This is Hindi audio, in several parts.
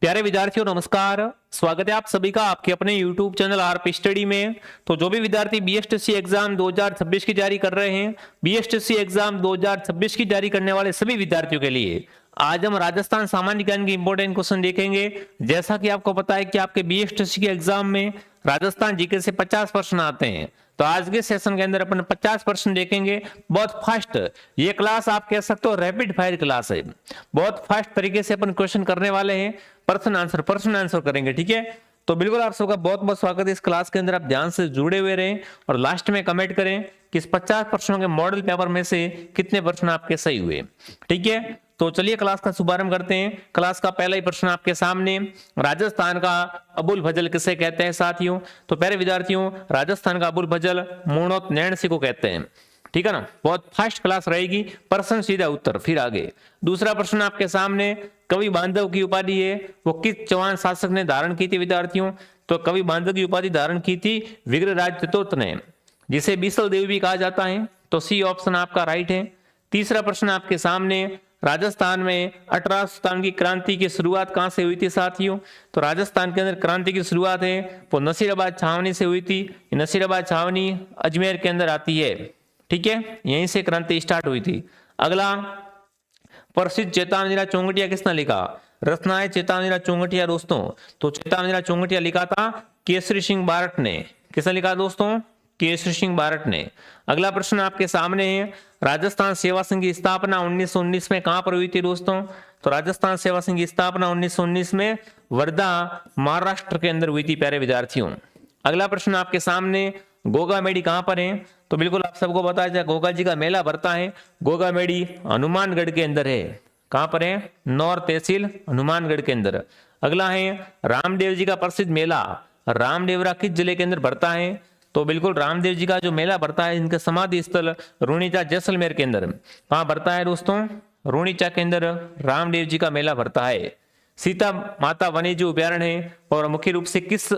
प्यारे विद्यार्थियों नमस्कार। स्वागत है आप सभी का आपके अपने YouTube चैनल आरपी स्टडी में। तो जो भी विद्यार्थी बीएसटीसी एग्जाम 2026 की जारी कर रहे हैं, बीएसटीसी एग्जाम 2026 की जारी करने वाले सभी विद्यार्थियों के लिए आज हम राजस्थान सामान्य ज्ञान के इंपॉर्टेंट क्वेश्चन देखेंगे। जैसा कि आपको पता है कि आपके बीएसटीसी के एग्जाम में राजस्थान जीके से 50 प्रश्न आते हैं, तो आज के सेशन के अंदर अपन 50% देखेंगे। बहुत फास्ट ये क्लास आप कह सकते हो रैपिड फायर क्लास है। बहुत फास्ट तरीके से अपन क्वेश्चन करने वाले हैं, पर्सन आंसर करेंगे, ठीक है। तो बिल्कुल आप सबका बहुत बहुत स्वागत है इस क्लास के अंदर। आप ध्यान से जुड़े हुए रहें और लास्ट में कमेंट करें कि इस 50 प्रश्नों के मॉडल पेपर में से कितने प्रश्न आपके सही हुए, ठीक है। तो चलिए क्लास का शुभारंभ करते हैं। क्लास का पहला ही प्रश्न आपके सामने, राजस्थान का अबुल फजल किसे कहते हैं साथियों? तो प्यारे विद्यार्थियों, राजस्थान का अबुल फजल मोहम्मद नैणसी को कहते हैं, ठीक है ना। बहुत फास्ट क्लास रहेगी, प्रश्न सीधा उत्तर फिर आगे। दूसरा प्रश्न आपके सामने, कवि बांधव की उपाधि है वो किस चौहान शासक ने धारण की थी विद्यार्थियों? तो कवि बांधव की उपाधि धारण की थी विग्रहराज चतुर्थ ने, जिसे बीसल देव भी कहा जाता है। तो सी ऑप्शन आपका राइट है। तीसरा प्रश्न आपके सामने, राजस्थान में 1857 की क्रांति की शुरुआत कहां से हुई थी साथियों? तो राजस्थान के अंदर क्रांति की शुरुआत है वो नसीराबाद छावनी से हुई थी। नसीराबाद छावनी अजमेर के अंदर आती है, ठीक है, यहीं से क्रांति स्टार्ट हुई थी। अगला, प्रसिद्ध चेतावनीरा चौंगटिया किसने लिखा? रचना है चेतावनीरा चौंगटिया दोस्तों। तो चेतावनीरा चौंगटिया लिखा था केसरी सिंह बारट ने। किसने लिखा दोस्तों? केसरी सिंह बारट ने। अगला प्रश्न आपके सामने है, राजस्थान सेवा संघ की स्थापना 1919 में कहां पर हुई थी दोस्तों? तो राजस्थान सेवा संघ की स्थापना 1919 में वर्धा महाराष्ट्र के अंदर हुई थी प्यारे विद्यार्थियों। अगला प्रश्न आपके सामने, गोगा मेडी कहां पर है? तो बिल्कुल आप सबको पता है गोगा जी का मेला भरता है। गोगा मेडी हनुमानगढ़ के अंदर है। कहां पर है? नौर तहसील हनुमानगढ़ के अंदर। अगला है, रामदेव जी का प्रसिद्ध मेला रामदेवरा किस जिले के अंदर भरता है? तो बिल्कुल रामदेव जी का जो मेला भरता है इनका समाधि स्थल रूणीचा जैसलमेर के अंदर। कहां भरता है दोस्तों? रूणीचा के अंदर रामदेव जी का मेला भरता है। सीता माता वन्यजीव अभ्यारण्य है और मुख्य रूप से किस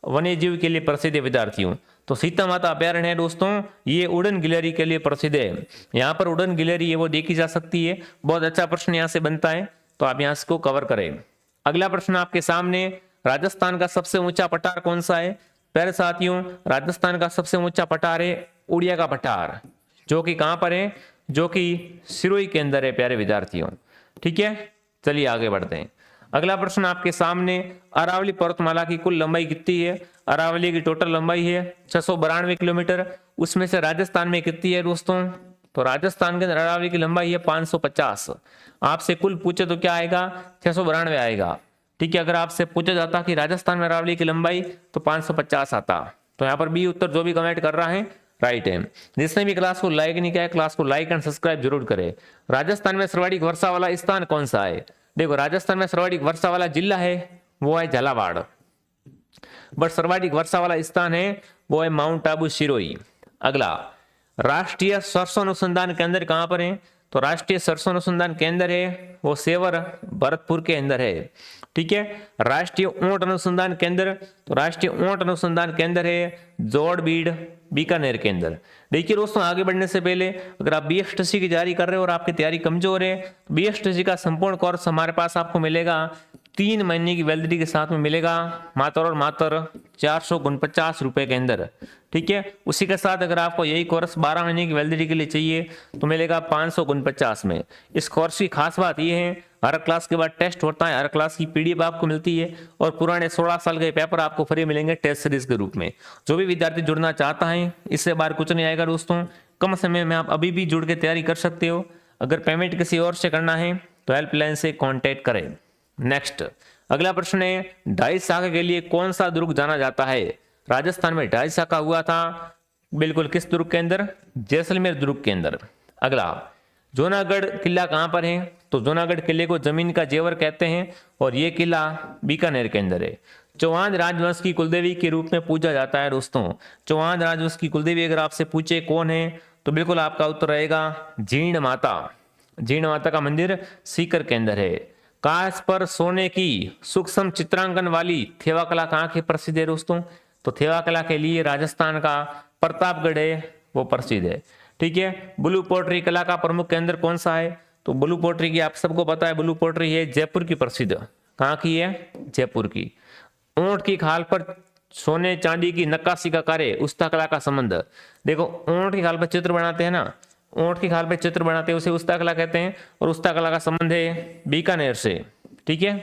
वन्यजीव के लिए प्रसिद्ध है विद्यार्थियों? तो सीता माता अभ्यारण्य है दोस्तों, ये उड़न गिलहरी के लिए प्रसिद्ध है। यहाँ पर उड़न गिलहरी है वो देखी जा सकती है। बहुत अच्छा प्रश्न यहाँ से बनता है, तो आप यहाँ इसको कवर करें। अगला प्रश्न आपके सामने, राजस्थान का सबसे ऊंचा पठार कौन सा है? प्यारे साथियों, राजस्थान का सबसे ऊंचा पठार है उड़िया का पठार, जो कि कहां पर है? जो कि सिरोही के अंदर है प्यारे विद्यार्थियों, ठीक है। चलिए आगे बढ़ते हैं। अगला प्रश्न आपके सामने, अरावली पर्वतमाला की कुल लंबाई कितनी है? अरावली की टोटल लंबाई है 692 किलोमीटर। उसमें से राजस्थान में कितनी है दोस्तों? तो राजस्थान के अंदर अरावली की लंबाई है 550। आपसे कुल पूछे तो क्या आएगा? 692 आएगा, ठीक है। अगर आपसे पूछा जाता कि राजस्थान में अरावली की लंबाई, तो 550 आता। तो यहाँ पर बी उत्तर जो भी कमेंट कर रहा है राइट है। जिसने भी क्लास को लाइक नहीं किया है, क्लास को लाइक एंड सब्सक्राइब जरूर करें। राजस्थान में सर्वाधिक वर्षा वाला स्थान कौन सा है? देखो, राजस्थान में सर्वाधिक वर्षा वाला जिला है वो है झालावाड़, बट सर्वाधिक वर्षा वाला स्थान है वो है माउंट आबू सिरोही। अगला, राष्ट्रीय सरसों अनुसंधान केंद्र कहां पर है? तो राष्ट्रीय सरसों अनुसंधान केंद्र है वो सेवर भरतपुर के अंदर है, ठीक है। राष्ट्रीय ऊंट अनुसंधान केंद्र, तो राष्ट्रीय ऊंट अनुसंधान केंद्र है जोड़बीड़ बीकानेर के अंदर। देखिए दोस्तों, आगे बढ़ने से पहले अगर आप बीएसटीसी की तैयारी कर रहे हो और आपकी तैयारी कमजोर है, तो बीएसटीसी का संपूर्ण कोर्स हमारे पास आपको मिलेगा 3 महीने की वैलिडिटी के साथ में मिलेगा, मात्र और मात्र 449 रुपए के अंदर, ठीक है। उसी के साथ अगर आपको यही कोर्स 12 महीने की वैलिडिटी के लिए चाहिए तो मिलेगा 549 में। इस कोर्स की खास बात यह है, हर क्लास के बाद टेस्ट होता है, हर क्लास की पीडीएफ आपको मिलती है और पुराने 16 साल के पेपर आपको फ्री मिलेंगे टेस्ट सीरीज के रूप में। जो भी विद्यार्थी जुड़ना चाहता है, इससे बाहर कुछ नहीं आएगा दोस्तों। कम समय में आप अभी भी जुड़ के तैयारी कर सकते हो। अगर पेमेंट किसी और से करना है तो हेल्पलाइन से कॉन्टेक्ट करें। नेक्स्ट, अगला प्रश्न है, ढाई शाखा के लिए कौन सा दुर्ग जाना जाता है? राजस्थान में ढाई शाखा हुआ था, बिल्कुल किस दुर्ग के अंदर? जैसलमेर दुर्ग के अंदर। अगला, जूनागढ़ किला कहां पर है? तो जूनागढ़ किले को जमीन का जेवर कहते हैं और यह किला बीकानेर के अंदर है। चौहान राजवंश की कुलदेवी के रूप में पूजा जाता है दोस्तों। चौहान राजवंश की कुलदेवी अगर आपसे पूछे कौन है, तो बिल्कुल आपका उत्तर रहेगा जीर्ण माता। जीर्ण माता का मंदिर सीकर के अंदर है। कांच पर सोने की सूक्ष्म चित्रांकन वाली थेवा कला कहाँ की प्रसिद्ध है दोस्तों? तो थेवा कला के लिए राजस्थान का प्रतापगढ़ है वो प्रसिद्ध है, ठीक है। ब्लू पोट्री कला का प्रमुख केंद्र कौन सा है? तो ब्लू पोट्री की आप सबको पता है, ब्लू पोट्री है जयपुर की प्रसिद्ध। कहाँ की है? जयपुर की। ऊंट की खाल पर सोने चांदी की नक्काशी का कार्य, उस्ता कला का संबंध। देखो ऊंट की खाल पर चित्र बनाते हैं ना, ऊंट की खाल पर चित्र बनाते हैं उसे उस्ता कला कहते हैं, और उस्ता कला का संबंध है बीकानेर से। ठीक है।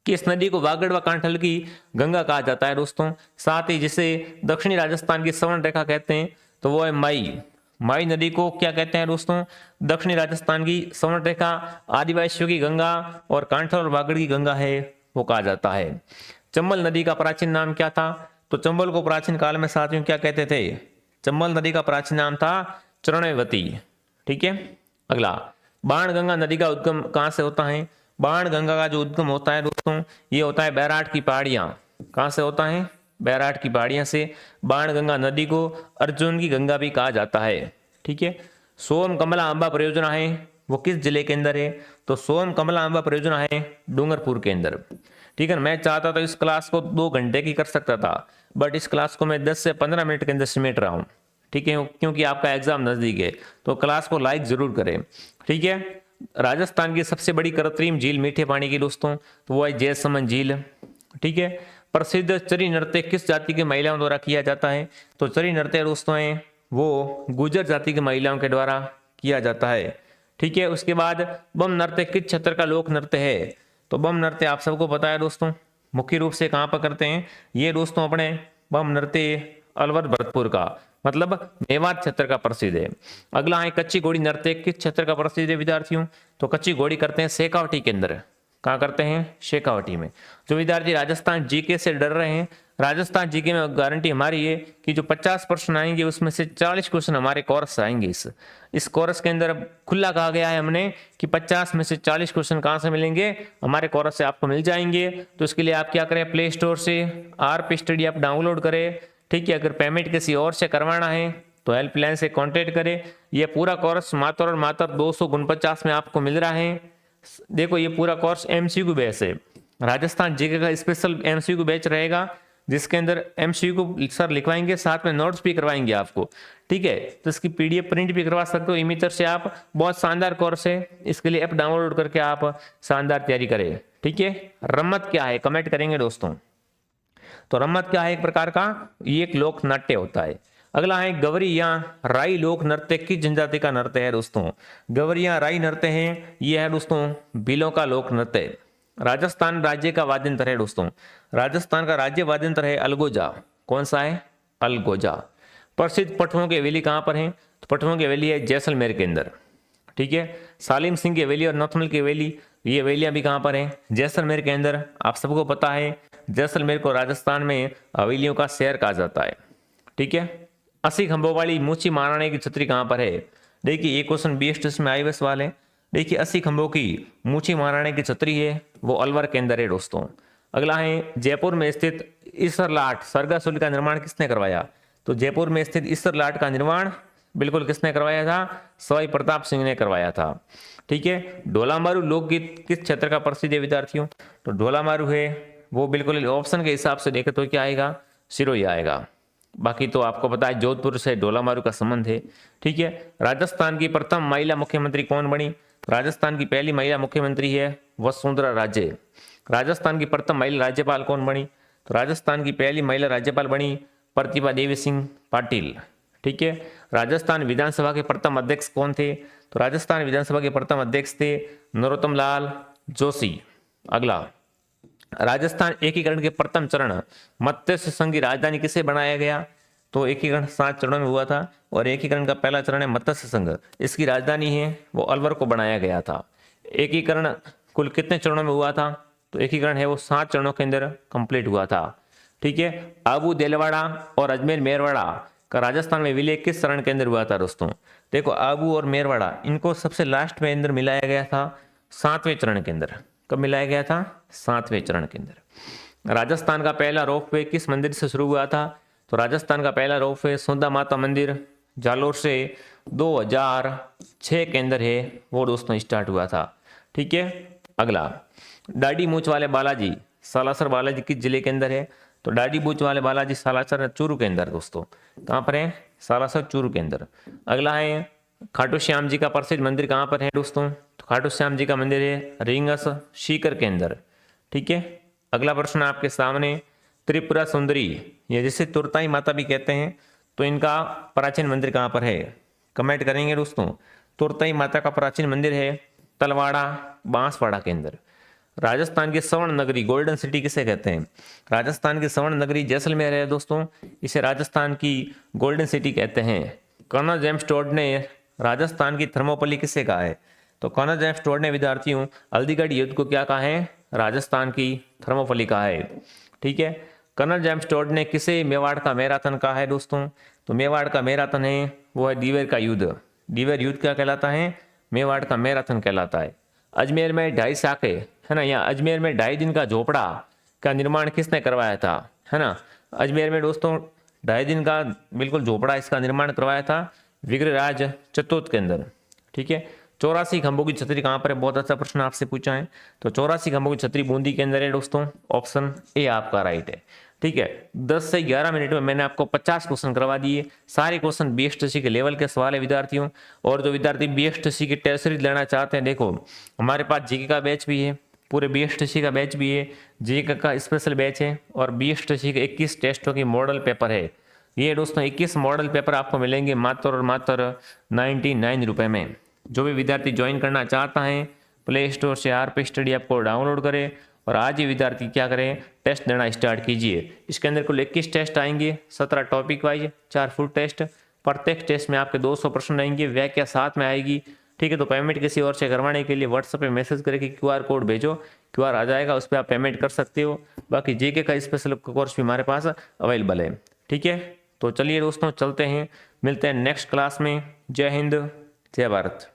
किस नदी को वागड़ व कांठल की गंगा कहा जाता है दोस्तों? साथ ही जिसे दक्षिणी राजस्थान की स्वर्ण रेखा कहते हैं तो वो है माई। माई नदी को क्या कहते हैं दोस्तों? दक्षिणी राजस्थान की स्वर्ण रेखा, आदिवासियों की गंगा और कांठल और वागड़ की गंगा है वो कहा जाता है। चंबल नदी का प्राचीन नाम क्या था? तो चंबल को प्राचीन काल में साथियों क्या कहते थे? चंबल नदी का प्राचीन नाम था चरणवती। ठीक है। अगला, बाणगंगा नदी का उद्गम कहां से होता है? बाणगंगा का जो उद्गम होता है दोस्तों ये होता है बैराट की पहाड़ियां। कहां से होता है? बैराट की पहाड़ियां से। बाणगंगा नदी को अर्जुन की गंगा भी कहा जाता है। ठीक है। सोम कमला अंबा परियोजना है वो किस जिले के अंदर है? तो सोम कमला अंबा परियोजना है डूंगरपुर के अंदर। ठीक है। मैं चाहता था इस क्लास को 2 घंटे की कर सकता था, बट इस क्लास को मैं 10 से 15 मिनट के अंदर समेट रहा हूँ। ठीक है, क्योंकि आपका एग्जाम नजदीक है, तो क्लास को लाइक जरूर करें। ठीक है। राजस्थान की सबसे बड़ी कृत्रिम झील मीठे पानी की दोस्तों तो वो है जैसमंद झील। ठीक है। प्रसिद्ध चरी नृत्य किस जाति की महिलाओं द्वारा किया जाता है? तो चरी नृत्य दोस्तों है वो गुर्जर जाति की महिलाओं के द्वारा किया जाता है। ठीक है। उसके बाद बम नृत्य किस क्षेत्र का लोक नृत्य है? तो बम नृत्य आप सबको पता है दोस्तों मुख्य रूप से कहाँ पर करते हैं ये दोस्तों? अपने बम नृत्य अलवर भरतपुर का, मतलब मेवात क्षेत्र का प्रसिद्ध है। अगला है कच्ची घोड़ी नृत्य किस क्षेत्र का प्रसिद्ध है विद्यार्थियों? तो कच्ची घोड़ी करते हैं शेखावटी के अंदर। कहाँ करते हैं? शेखावटी में। जो विद्यार्थी राजस्थान जीके से डर रहे हैं, राजस्थान जीके में गारंटी हमारी है कि जो 50 प्रश्न आएंगे उसमें से 40 क्वेश्चन हमारे कोर्स से आएंगे। इस कोर्स के अंदर खुला कहा गया है हमने कि 50 में से 40 क्वेश्चन कहाँ से मिलेंगे? हमारे कोर्स से आपको मिल जाएंगे। तो इसके लिए आप क्या करें? प्ले स्टोर से आरपी स्टडी ऐप डाउनलोड करें। ठीक है। अगर पेमेंट किसी और से करवाना है तो हेल्पलाइन से कांटेक्ट करें। यह पूरा कोर्स मात्र और मात्र 249 में आपको मिल रहा है। देखो ये पूरा कोर्स एमसीक्यू बेस है, राजस्थान जीके का स्पेशल एमसीक्यू बैच रहेगा जिसके अंदर एमसीक्यू सर लिखवाएंगे, साथ में नोट्स भी करवाएंगे आपको। ठीक है। तो इसकी पीडीएफ प्रिंट भी करवा सकते हो इमेजर से आप। बहुत शानदार कोर्स है, इसके लिए ऐप डाउनलोड करके आप शानदार तैयारी करें। ठीक है। रम्मत क्या है? कमेंट करेंगे दोस्तों। तो रम्मत क्या है? एक प्रकार का ये एक लोक नाट्य होता है। अगला है गवरी या राई लोक नृत्य किस जनजाति का नृत्य है दोस्तों? गवरी या राई नृत्य है ये है दोस्तों भीलों का लोक नृत्य। राजस्थान राज्य का वाद्य यंत्र है दोस्तों, राजस्थान का राज्य वाद्य यंत्र है अलगोजा। कौन सा है? अलगोजा। प्रसिद्ध पठुओं की हवेली कहां पर है? तो पठुओं की हवेली है जैसलमेर के अंदर। ठीक है। सालिम सिंह की हवेली और नथमल की हवेली, ये हवेलियां भी कहां पर हैं? जैसलमेर के अंदर। आप सबको पता है जैसलमेर को राजस्थान में हवेलियों का शहर कहा जाता है। ठीक है। 80 खंभों वाली मूची महाराणी की छतरी कहां पर है? देखिए ये क्वेश्चन बीएसटी में आए सवाल है। देखिए 80 खंभों की मूची महाराणी की छतरी है वो अलवर के अंदर है दोस्तों। अगला है जयपुर में स्थित ईसरलाट सरगासुल का निर्माण किसने करवाया? तो जयपुर में स्थित ईसरलाट का निर्माण बिल्कुल किसने करवाया था? सवाई प्रताप सिंह ने करवाया था। ठीक है। ढोलामारू लोकगीत किस क्षेत्र का प्रसिद्ध है विद्यार्थियों? तो ढोलामारू है वो बिल्कुल ऑप्शन के हिसाब से देखे तो क्या आएगा? सिरोही आएगा। बाकी तो आपको पता है जोधपुर से ढोलामारू का संबंध है। ठीक है। राजस्थान की प्रथम महिला मुख्यमंत्री कौन बनी? राजस्थान की पहली महिला मुख्यमंत्री है वसुंधरा राजे। राजस्थान की प्रथम महिला राज्यपाल कौन बनी? तो राजस्थान की पहली महिला राज्यपाल बनी प्रतिभा देवी सिंह पाटिल। ठीक है। राजस्थान विधानसभा के प्रथम अध्यक्ष कौन थे? तो राजस्थान विधानसभा के प्रथम अध्यक्ष थे नरोत्तम लाल जोशी। अगला, राजस्थान एकीकरण के प्रथम चरण मत्स्य संघ की राजधानी किसे बनाया गया? तो एकीकरण 7 चरणों में हुआ था और एकीकरण का पहला चरण है मत्स्य संघ, इसकी राजधानी है वो अलवर को बनाया गया था। एकीकरण कुल कितने चरणों में हुआ था? तो एकीकरण है वो 7 चरणों के अंदर कंप्लीट हुआ था। ठीक है। आबू देलवाड़ा और अजमेर मेरवाड़ा का राजस्थान में विलय किस चरण के अंदर हुआ था दोस्तों? देखो आबू और मेरवाड़ा इनको सबसे लास्ट में अंदर मिलाया गया था 7वें चरण के अंदर। कब मिलाया गया था? 7वें चरण के अंदर। राजस्थान का पहला रोपवे किस मंदिर से शुरू हुआ था? तो राजस्थान का पहला रोपवे सुंदा माता मंदिर जालोर से 2006 के अंदर है वो दोस्तों स्टार्ट हुआ था। ठीक है। अगला, दाढ़ी मूछ वाले बालाजी सालासर बालाजी किस जिले के अंदर है? तो दाढ़ी मूछ वाले बालाजी सालासर चूरू के अंदर दोस्तों। कहाँ पर है? सालासर चूरू के अंदर। अगला है खाटू श्याम जी का प्रसिद्ध मंदिर कहाँ पर है दोस्तों? तो खाटू श्याम जी का मंदिर है रींगस सीकर के अंदर। ठीक है। अगला प्रश्न आपके सामने, त्रिपुरा सुंदरी या जिसे तुरताई माता भी कहते हैं, तो इनका प्राचीन मंदिर कहाँ पर है? कमेंट करेंगे दोस्तों। तुरताई माता का प्राचीन मंदिर है तलवाड़ा बांसवाड़ा के अंदर। राजस्थान की स्वर्ण नगरी गोल्डन सिटी किसे कहते हैं? राजस्थान की स्वर्ण नगरी जैसलमेर है दोस्तों, इसे राजस्थान की गोल्डन सिटी कहते हैं। कर्नल जेम्स टोड ने राजस्थान की थर्मोपल्ली किसे कहा है? तो कर्नल जेम्स टोड ने विद्यार्थियों हल्दीगढ़ युद्ध को क्या कहा है? राजस्थान की थर्मोपल्ली कहा है। ठीक है। कर्नल जेम्स टोड ने किसे मेवाड़ का मैराथन कहा है दोस्तों? तो मेवाड़ का मैराथन है वो है दीवर का युद्ध। दीवर युद्ध क्या कहलाता है? मेवाड़ का मैराथन कहलाता है। अजमेर में 2.5 साके है ना, या अजमेर में 2.5 दिन का झोपड़ा का निर्माण किसने करवाया था? है ना, अजमेर में दोस्तों 2.5 दिन का बिल्कुल झोपड़ा इसका निर्माण करवाया था विग्रहराज चतुर्थ के अंदर। ठीक है। 84 खंभों की छतरी कहाँ पर है? बहुत अच्छा प्रश्न आपसे पूछा है। तो 84 खंभों की छतरी बूंदी के अंदर है दोस्तों, ऑप्शन ए आपका राइट है। ठीक है। 10 से 11 मिनट में मैंने आपको 50 क्वेश्चन करवा दिए। सारे क्वेश्चन बीएसटीसी के लेवल के सवाल है विद्यार्थियों। और जो विद्यार्थी बीएसटीसी की टेस्ट सीरीज लेना चाहते हैं, देखो हमारे पास जीके का बैच भी है, पूरे बीएसटीसी का बैच भी है, जीके का स्पेशल बैच है, और बीएसटीसी के 21 टेस्टों की मॉडल पेपर है। ये दोस्तों 21 मॉडल पेपर आपको मिलेंगे मात्र और मात्र 99 रुपये में। जो भी विद्यार्थी ज्वाइन करना चाहता है, प्ले स्टोर से आरपी स्टडी ऐप को डाउनलोड करें और आज ही विद्यार्थी क्या करें, टेस्ट देना स्टार्ट कीजिए। इसके अंदर कुल 21 टेस्ट आएंगे, 17 टॉपिक वाइज, 4 फुल टेस्ट। प्रत्येक टेस्ट में आपके 200 प्रश्न रहेंगे, व्याख्या साथ में आएगी। ठीक है। तो पेमेंट किसी और से करवाने के लिए व्हाट्सएप पे मैसेज करके क्यूआर कोड भेजो, क्यूआर आ जाएगा, उस पर आप पेमेंट कर सकते हो। बाकी जीके का स्पेशल कोर्स भी हमारे पास अवेलेबल है। ठीक है। तो चलिए दोस्तों चलते हैं, मिलते हैं नेक्स्ट क्लास में। जय हिंद, जय भारत।